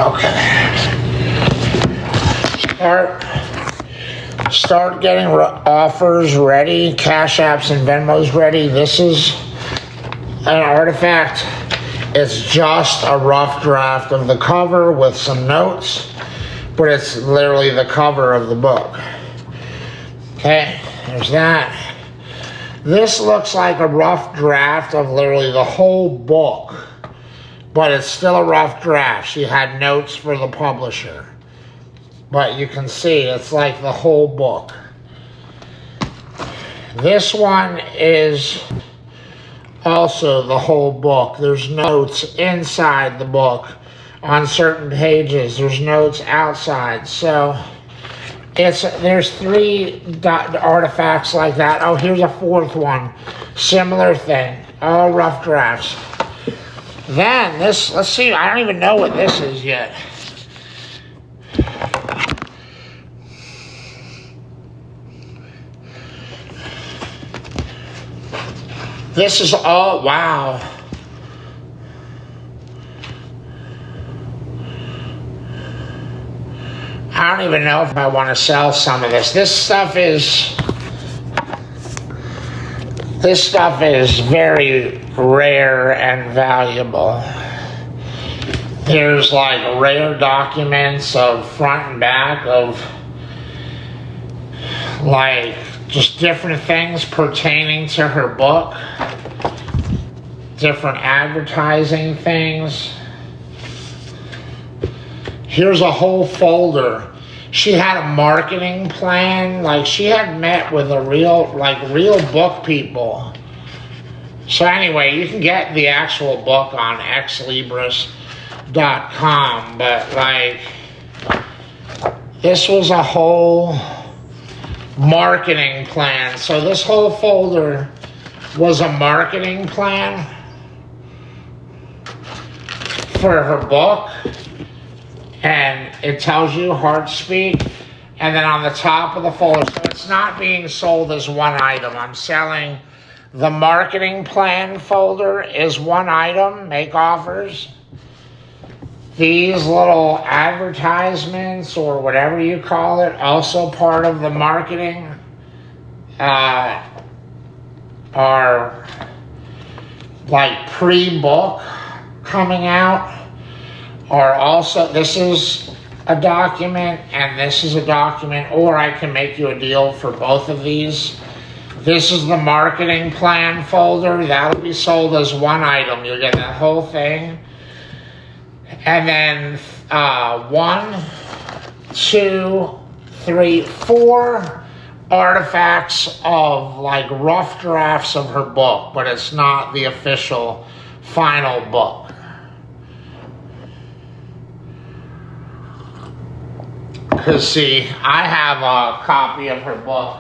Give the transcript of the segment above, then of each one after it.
Okay. Start getting offers ready, Cash Apps and Venmos ready. This is an artifact. It's just a rough draft of the cover with some notes, but it's literally the cover of the book. Okay, there's that. This looks like a rough draft of literally the whole book, but it's still a rough draft. She had notes for the publisher, but you can see it's like the whole book. This one is also the whole book. There's notes inside the book on certain pages. There's notes outside. So there's 3 artifacts like that. Oh, here's a 4th one. Similar thing. All rough drafts. Then this, let's see, I don't even know what this is yet. This is all, wow. I don't even know if I want to sell some of this. This stuff is very rare and valuable. There's like rare documents of front and back of like just different things pertaining to her book, different advertising things. Here's a whole folder. She had a marketing plan. Like she had met with real book people. So anyway, you can get the actual book on xlibris.com, but like this was a whole marketing plan. So this whole folder was a marketing plan for her book. And it tells you heart speak. And then on the top of the folder, so it's not being sold as one item. I'm selling the marketing plan folder is one item, make offers. These little advertisements or whatever you call it, also part of the marketing, are like pre-book coming out. Or also, this is a document and this is a document, or I can make you a deal for both of these. This is the marketing plan folder. That'll be sold as one item. You'll get that whole thing. And then 1, 2, 3, 4 artifacts of like rough drafts of her book, but it's not the official final book. Because see, I have a copy of her book.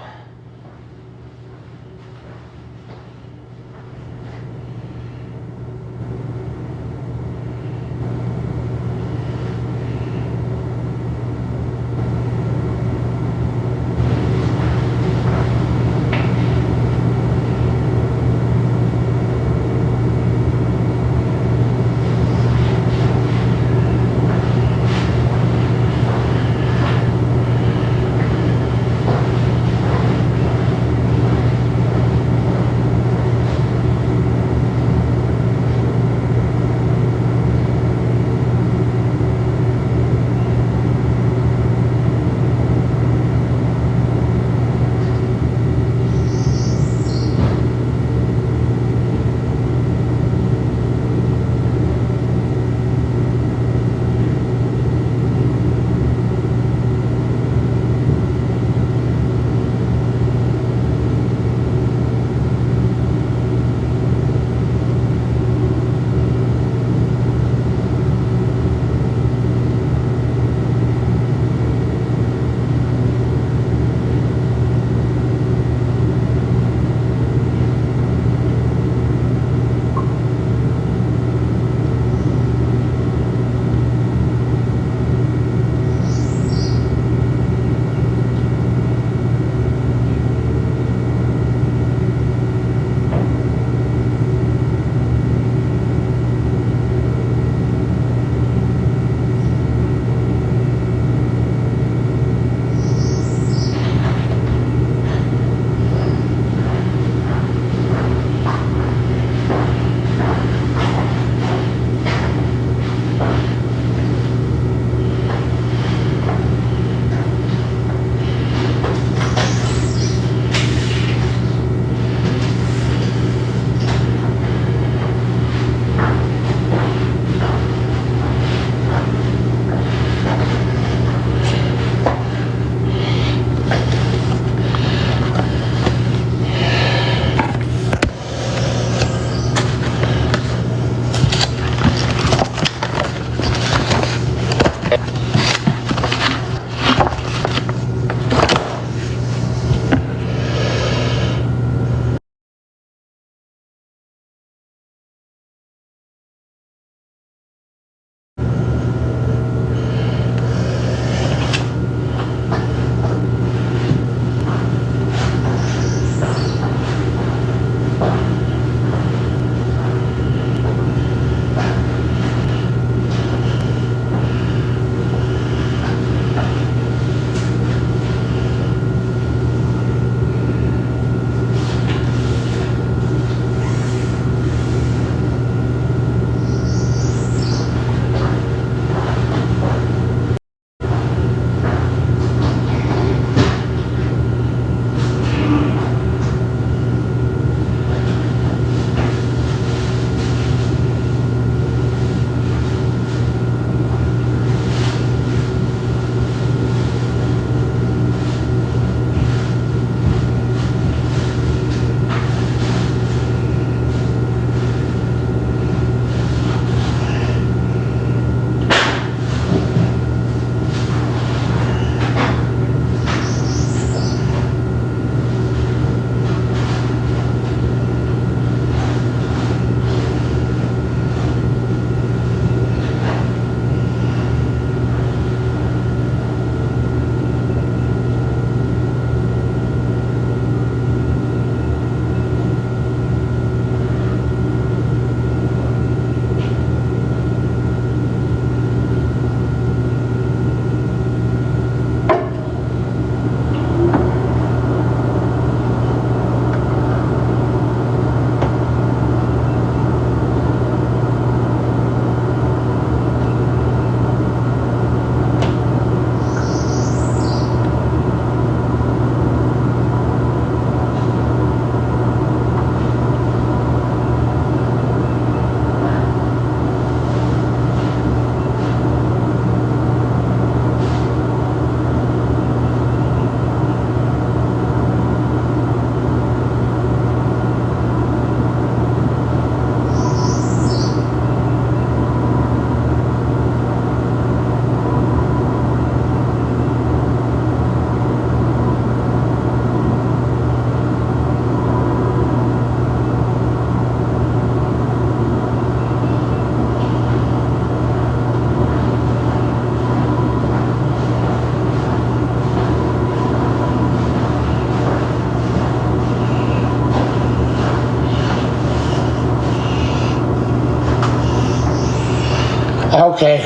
Okay.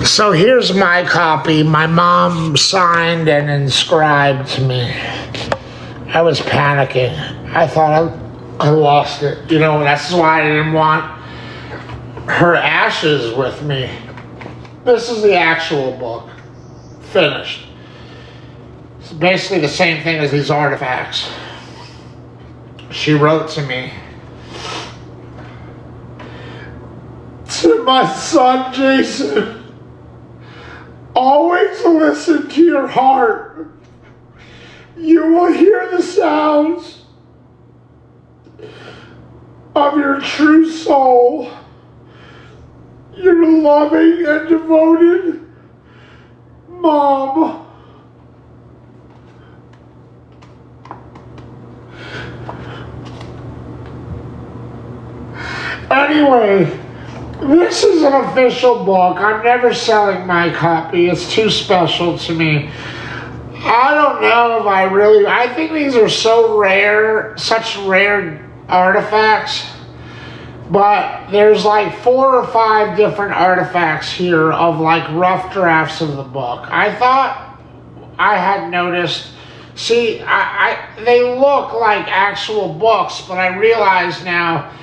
So here's my copy. My mom signed and inscribed to me. I was panicking. I thought I lost it. You know, that's why I didn't want her ashes with me. This is the actual book. Finished. It's basically the same thing as these artifacts. She wrote to me. To my son, Jason, always listen to your heart. You will hear the sounds of your true soul. Your loving and devoted mom. Anyway, this is an official book. I'm never selling my copy. It's too special to me. I don't know if I think these are so rare, such rare artifacts. But there's like 4 or 5 different artifacts here of like rough drafts of the book. I thought I had noticed, see, they look like actual books, but I realize now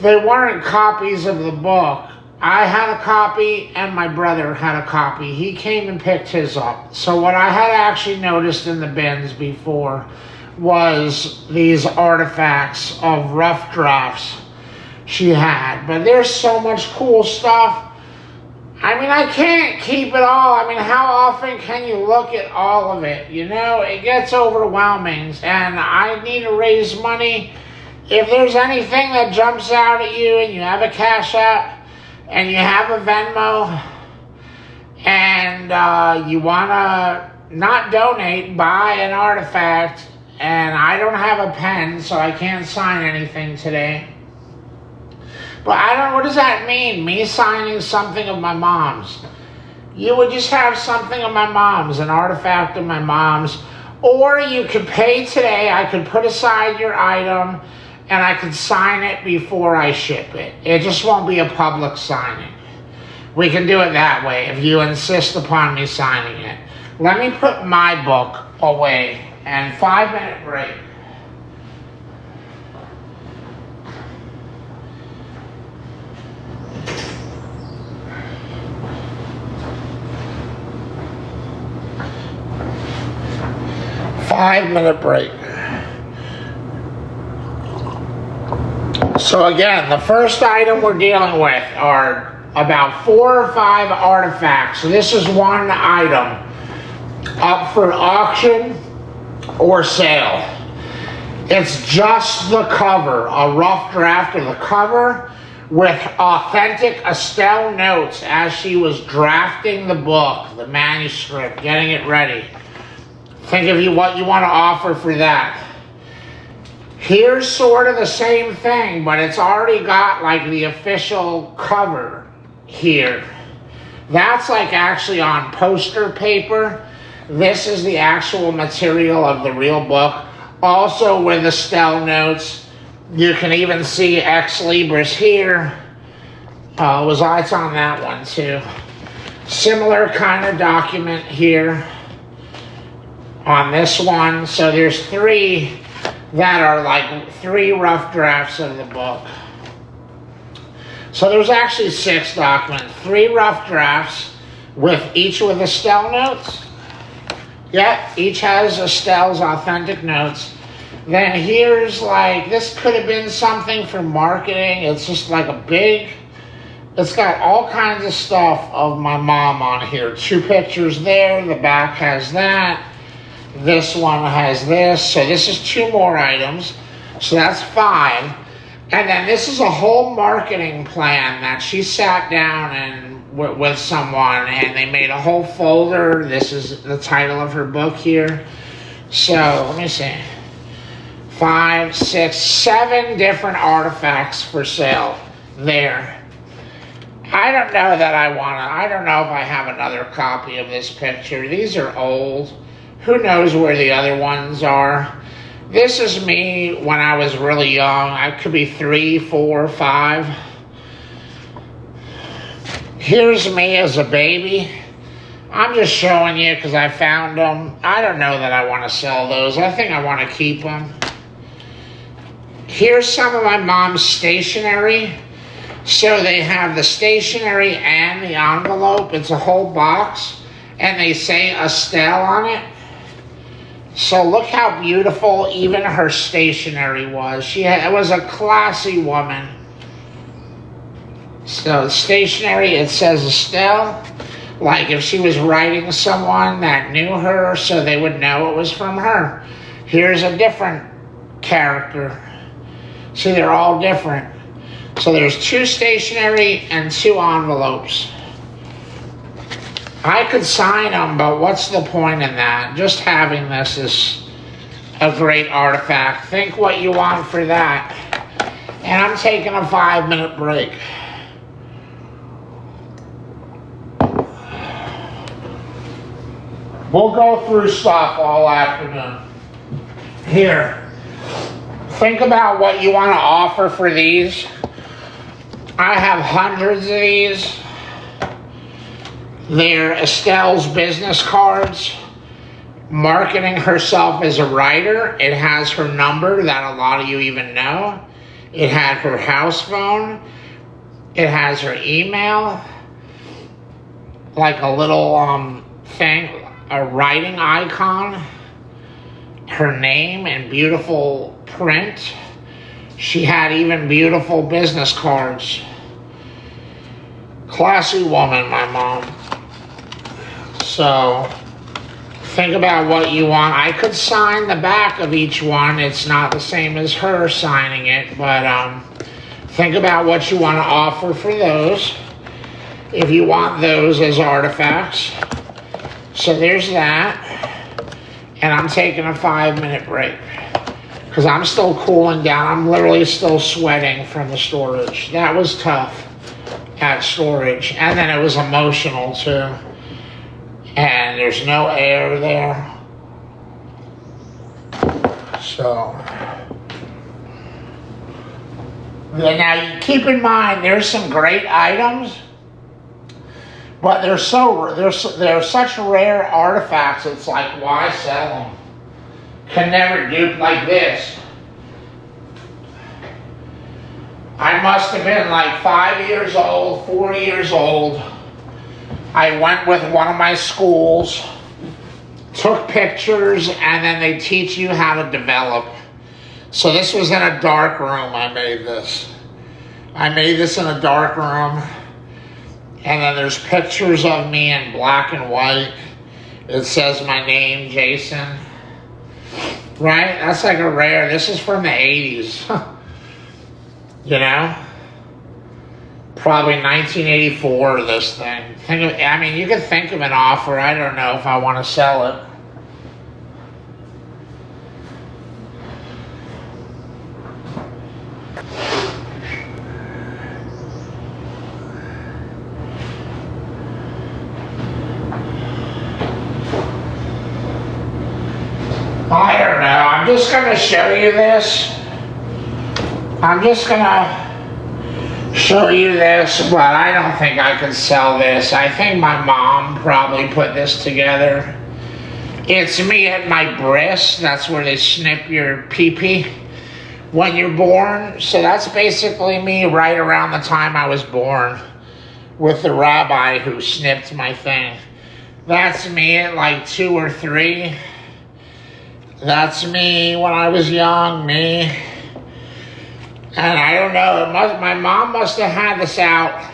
they weren't copies of the book. I had a copy and my brother had a copy. He came and picked his up. So what I had actually noticed in the bins before was these artifacts of rough drafts she had. But there's so much cool stuff. I mean, I can't keep it all. I mean, how often can you look at all of it? You know, it gets overwhelming, and I need to raise money. If there's anything that jumps out at you and you have a Cash App and you have a Venmo and you want to not donate, buy an artifact, and I don't have a pen, so I can't sign anything today. But I don't, what does that mean? Me signing something of my mom's? You would just have something of my mom's, an artifact of my mom's. Or you could pay today, I could put aside your item, and I could sign it before I ship it. It just won't be a public signing. We can do it that way if you insist upon me signing it. Let me put my book away, and 5-minute break. Five-minute break. So again, the first item we're dealing with are about 4 or 5 artifacts. So this is one item up for auction or sale. It's just the cover, a rough draft of the cover with authentic Estelle notes as she was drafting the book, the manuscript, getting it ready. Think of what you want to offer for that. Here's sort of the same thing, but it's already got like the official cover here. That's like actually on poster paper. This is the actual material of the real book. Also with Estelle notes. You can even see Ex Libris here. It's on that one too. Similar kind of document here on this one. So there's 3 that are like 3 rough drafts of the book. So there's actually 6 documents, 3 rough drafts each with Estelle notes. Yep, each has Estelle's authentic notes. Then here's like, this could have been something for marketing. It's just like it's got all kinds of stuff of my mom on here. 2 pictures there, the back has that. This one has this, so this is 2 more items, so that's 5. And then this is a whole marketing plan that she sat down and with someone, and they made a whole folder. This is the title of her book here. So let me see, 5, 6, 7 different artifacts for sale there. I don't know that I don't know if I have another copy of this picture. These are old. Who knows where the other ones are? This is me when I was really young. I could be 3, 4, 5. Here's me as a baby. I'm just showing you because I found them. I don't know that I want to sell those. I think I want to keep them. Here's some of my mom's stationery. So they have the stationery and the envelope. It's a whole box. And they say Estelle on it. So look how beautiful even her stationery was. It was a classy woman. So stationery, it says Estelle. Like if she was writing someone that knew her so they would know it was from her. Here's a different character. See, they're all different. So there's 2 stationery and 2 envelopes. I could sign them, but what's the point in that? Just having this is a great artifact. Think what you want for that. And I'm taking a 5-minute break. We'll go through stuff all afternoon. Here, think about what you want to offer for these. I have hundreds of these. They're Estelle's business cards, marketing herself as a writer. It has her number that a lot of you even know. It had her house phone. It has her email, like a little thing, a writing icon, her name in beautiful print. She had even beautiful business cards. Classy woman, my mom. So, think about what you want. I could sign the back of each one. It's not the same as her signing it, but think about what you want to offer for those. If you want those as artifacts. So there's that. And I'm taking a 5-minute break. Because I'm still cooling down. I'm literally still sweating from the storage. That was tough at storage. And then it was emotional too. And there's no air there. So. Now keep in mind there's some great items. But they're such rare artifacts, it's like, why sell them? Can never dupe like this. I must have been like 5 years old, 4 years old. I went with one of my schools, took pictures, and then they teach you how to develop. So this was in a dark room. I made this in a dark room. And then there's pictures of me in black and white. It says my name, Jason. Right? That's like a rare. This is from the 80s. You know? Probably 1984, this thing. I mean, you could think of an offer. I don't know if I want to sell it. I don't know. I'm just going to show you this. But I don't think I could sell this. I think my mom probably put this together. It's me at my breast. That's where they snip your pee-pee when you're born. So that's basically me right around the time I was born with the rabbi who snipped my thing. That's me at like 2 or 3. That's me when I was young, me. And I don't know, my mom must have had this out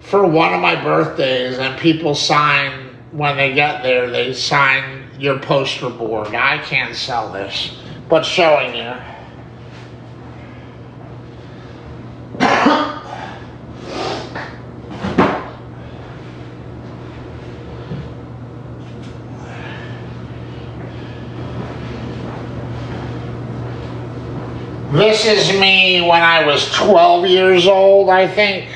for one of my birthdays, and people sign, when they get there, they sign your poster board. I can't sell this, but showing you. This is me when I was 12 years old, I think.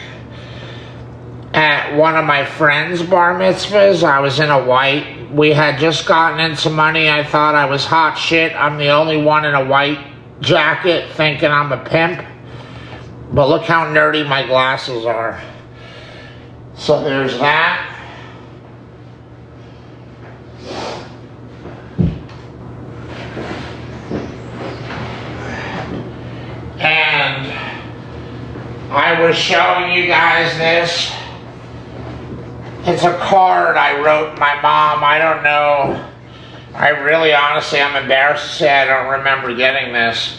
At one of my friends' bar mitzvahs, I was in a white we had just gotten into money. I thought I was hot shit. I'm the only one in a white jacket thinking I'm a pimp. But look how nerdy my glasses are. So there's that. And I was showing you guys this. It's a card I wrote my mom. I don't know. I really, honestly, I'm embarrassed to say I don't remember getting this.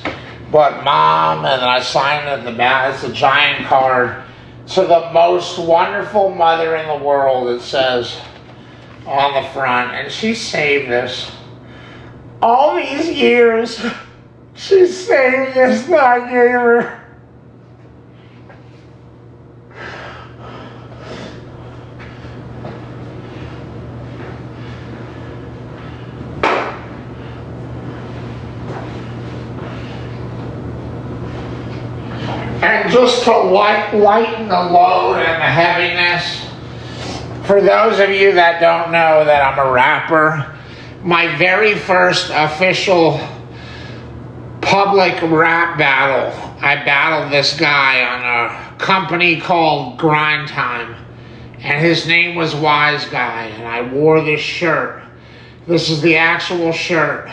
But Mom, and I signed it in the back. It's a giant card. To the most wonderful mother in the world, it says on the front. And she saved this. All these years, she saved this that I gave her. And just to lighten the load and the heaviness, for those of you that don't know that I'm a rapper, my very first official public rap battle, I battled this guy on a company called Grind Time, and his name was Wise Guy, and I wore this shirt. This is the actual shirt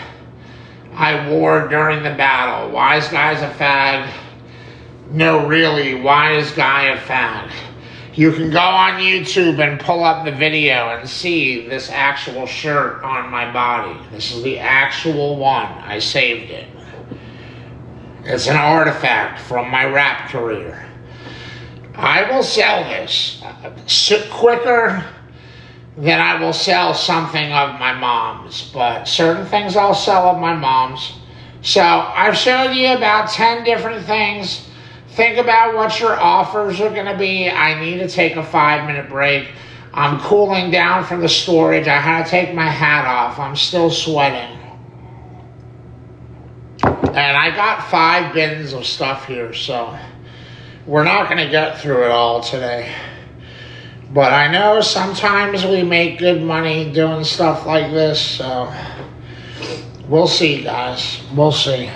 I wore during the battle. Wise Guy's a fag. No, really, Wise Guy a fag. You can go on YouTube and pull up the video and see this actual shirt on my body. This is the actual one. I saved it. It's an artifact from my rap career. I will sell this quicker than I will sell something of my mom's, but certain things I'll sell of my mom's. So I've showed you about 10 different things. Think about what your offers are going to be. I need to take a 5-minute break. I'm cooling down from the storage. I had to take my hat off. I'm still sweating. And I got 5 bins of stuff here, so we're not going to get through it all today. But I know sometimes we make good money doing stuff like this, so we'll see, guys. We'll see.